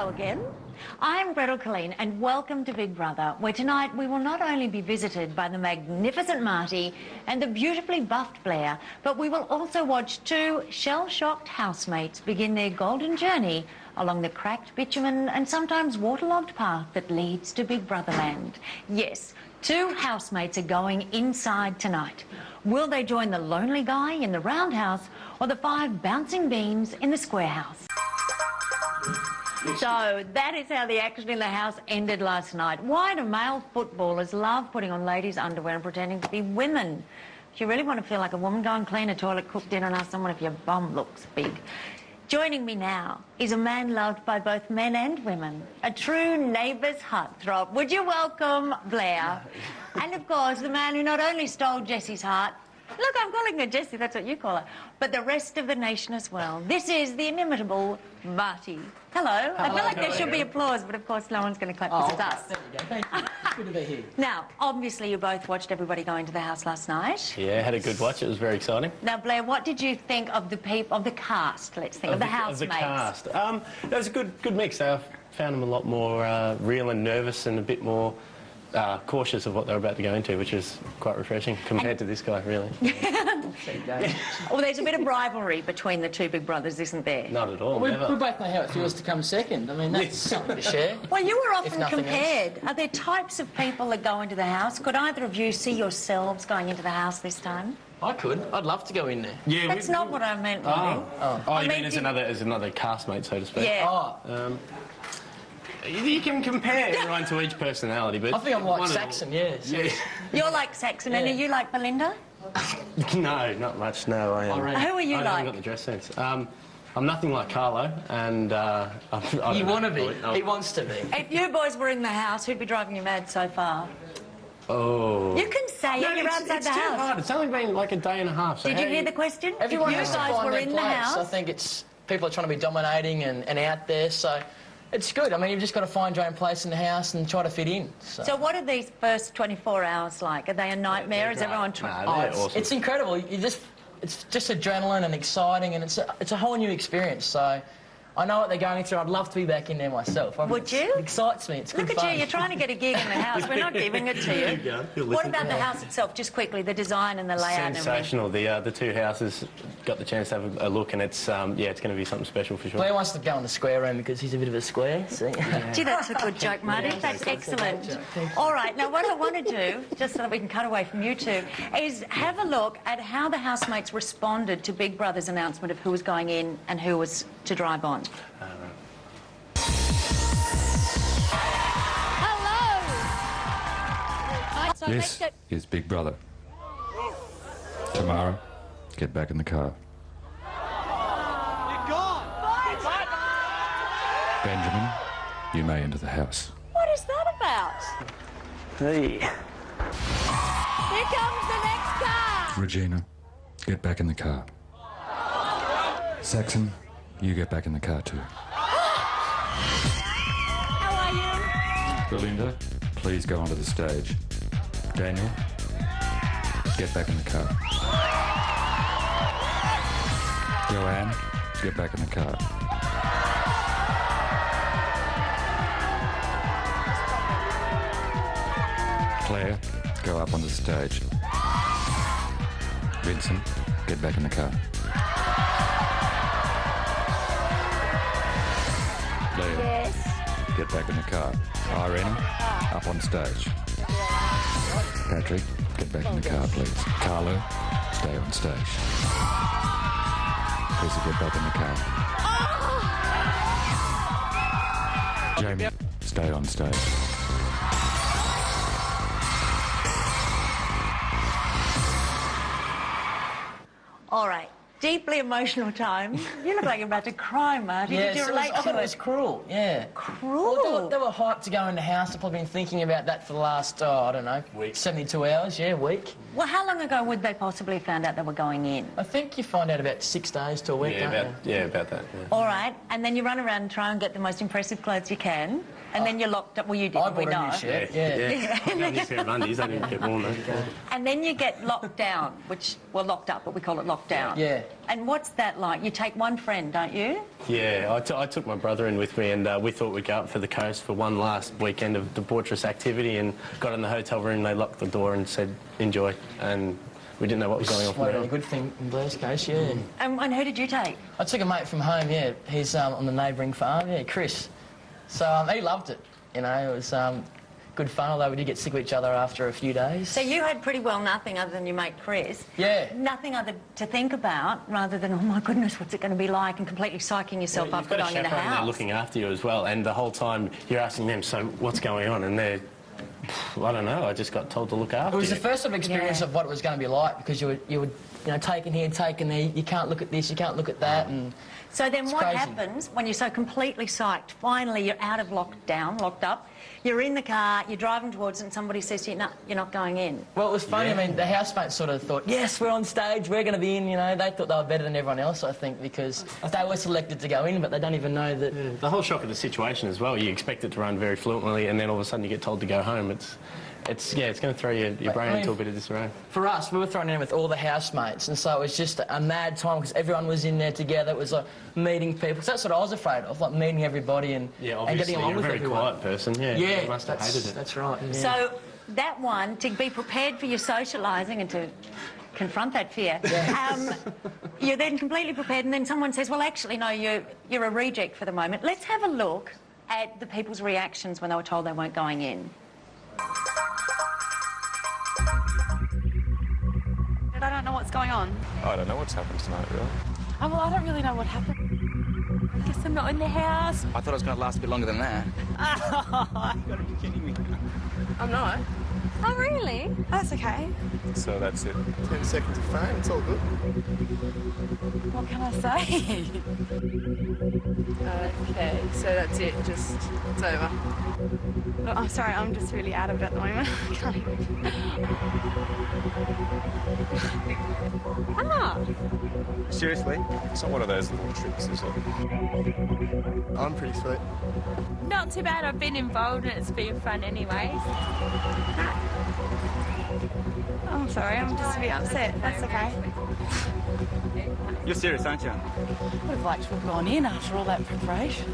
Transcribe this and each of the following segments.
Hello again. I'm Gretal Colleen and welcome to Big Brother, where tonight we will not only be visited by the magnificent Marty and the beautifully buffed Blair, but we will also watch two shell-shocked housemates begin their golden journey along the cracked bitumen and sometimes waterlogged path that leads to Big Brother land. Yes, two housemates are going inside tonight. Will they join the lonely guy in the roundhouse or the five bouncing beams in the square house? So that is how the action in the house ended last night. Why do male footballers love putting on ladies' underwear and pretending to be women? If you really want to feel like a woman, go and clean a toilet, cook dinner and ask someone if your bum looks big. Joining me now is a man loved by both men and women, a true Neighbours heartthrob. Would you welcome Blair? And of course, the man who not only stole Jessie's heart, look, I'm calling her Jessie, that's what you call her, but the rest of the nation as well. This is the inimitable Marty. Hello. I feel like there should be applause, but of course no one's going to clap because it's us. There we go. Thank you. It's good to be here. Now, obviously you both watched everybody go into the house last night. Yeah, had a good watch. It was very exciting. Now, Blair, what did you think of the cast, let's think, of the housemates? Of the cast. It was a good mix. I found them a lot more real and nervous and a bit more cautious of what they were about to go into, which is quite refreshing compared to this guy, really. Well, there's a bit of rivalry between the two big brothers, isn't there? Not at all, We never. both know how it feels to come second. I mean, that's something to share. Well, you were often nothing compared. Are there types of people that go into the house? Could either of you see yourselves going into the house this time? I could. I'd love to go in there. Yeah, That's not what I meant, Marty. Oh, you mean as another castmate, so to speak? Yeah. Oh, You can compare everyone to each personality, but... I think I'm like Saxon, yeah. So Yeah. You're like Saxon, and are you like Belinda? No, not much, no. I am. Who are you I like? haven't got the dress sense. I'm nothing like Carlo, and you want to be. He wants to be. If you boys were in the house, who'd be driving you mad so far? Oh. You can say it, you're outside the It's too house. hard. It's only been like a day and a half. So Did you hear the question? Everyone if you has to guys find were their in place. the house... I think it's... People are trying to be dominating and out there, so... It's good. I mean, you've just got to find your own place in the house and try to fit in. So what are these first 24 hours like? Are they a nightmare? Is everyone trying... Nah, they're awesome. It's incredible. It's just adrenaline and exciting, and it's a whole new experience. So I know what they're going through. I'd love to be back in there myself. Would you? It excites me. It's good Look at fun. you. You're trying to get a gig in the house. We're not giving it to you. What about the house itself? Just quickly, the design and the layout. Sensational. The two houses got the chance to have a look, and it's yeah, it's going to be something special for sure. Blair wants to go in the square room because he's a bit of a square. See? Yeah. Gee, that's a good joke, Marty. That's excellent. All right, now what I want to do, just so that we can cut away from you two, is have a look at how the housemates responded to Big Brother's announcement of who was going in and who was to drive on. This is Big Brother. Tamara, get back in the car. Benjamin, you may enter the house. What is that about? Hey. Here comes the next car. Regina, get back in the car. Saxon, you get back in the car too. How are you? Belinda, please go onto the stage. Daniel, get back in the car. Joanne, get back in the car. Claire, go up on the stage. Vincent, get back in the car. Leah, Yes. get back in the car. Irene, up on stage. Patrick, get back in the car, please. Carlo, stay on stage. Chrissy, get back in the car. Jamie, stay on stage. All right. Deeply emotional time. You look like you're about to cry, Marty. Yeah, Did you so relate I thought to it was cruel, yeah. Cruel? Well, they were hyped to go in the house. They've probably been thinking about that for the last, I don't know, 72 hours, yeah, week. Well, how long ago would they possibly found out they were going in? I think you find out about 6 days to a week, don't you? About that. Yeah. All right, and then you run around and try and get the most impressive clothes you can, and then you're locked up. Well, you did, I we bought a know. new shirt, yeah. I got a new pair of undies. I didn't get warm though. And then you get locked down, which, well, locked up, but we call it locked down. Yeah. And what's that like? You take one friend, don't you? Yeah, I took my brother in with me, and we thought we'd go up for the coast for one last weekend of debaucherous activity, and got in the hotel room, they locked the door and said, enjoy, and we didn't know what was going on from there. A good thing in Blair's case, yeah. And who did you take? I took a mate from home, yeah. He's on the neighbouring farm, yeah, Chris. So he loved it, you know, it was good fun, although we did get sick of each other after a few days. So you had pretty well nothing other than your mate Chris. Yeah. Nothing other to think about, rather than, oh my goodness, what's it going to be like, and completely psyching yourself up for going in a house. They're looking after you as well, and the whole time you're asking them, so what's going on? And they're, I don't know, I just got told to look after you. It was the first sort of experience of what it was going to be like, because you would, you know, taken here, taken there, you can't look at this, you can't look at that, and... So then what crazy. happens when you're so completely psyched? Finally, you're out of lockdown, locked up, you're in the car, you're driving towards it, and somebody says to you, no, you're not going in. Well, it was funny, I mean, the housemates sort of thought, yes, we're on stage, we're going to be in, you know, they thought they were better than everyone else, I think, because they were selected to go in, but they don't even know that... Yeah, the whole shock of the situation as well, you expect it to run very fluently, and then all of a sudden you get told to go home. It's going to throw your brain into a bit of disarray. For us, we were thrown in with all the housemates, and so it was just a mad time because everyone was in there together. It was like meeting people. So that's what I was afraid of, like meeting everybody and getting along with everyone. You're a very quiet person, yeah. Yeah, you must have hated it. That's right. Yeah. So that one, to be prepared for your socialising and to confront that fear, you're then completely prepared, and then someone says, well, actually, no, you're a reject for the moment. Let's have a look at the people's reactions when they were told they weren't going in. I don't know what's going on. I don't know what's happened tonight, really. Oh, well, I don't really know what happened. I guess I'm not in the house. I thought it was going to last a bit longer than that. Oh, You've got to be kidding me. I'm not. Oh, really? That's okay. So that's it. 10 seconds of fame, it's all good. What can I say? Okay, so that's it, just, it's over. Look, I'm sorry, I'm just really out of it at the moment. I can't even... Seriously? It's not one of those little tricks, is it? I'm pretty sweet. Not too bad. I've been involved and it's been fun anyways. I'm sorry, I'm just a bit upset. That's okay. You're serious, aren't you? I would have liked to have gone in after all that preparation,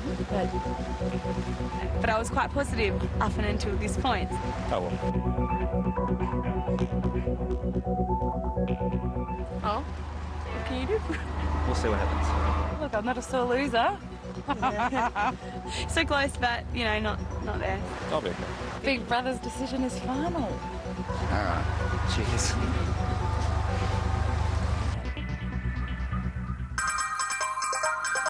but I was quite positive up and until this point. Oh, well. Oh, what can you do? We'll see what happens. Look, I'm not a sore loser. So close, but, you know, not there. I'll be okay. Big Brother's decision is final. All right. Cheers.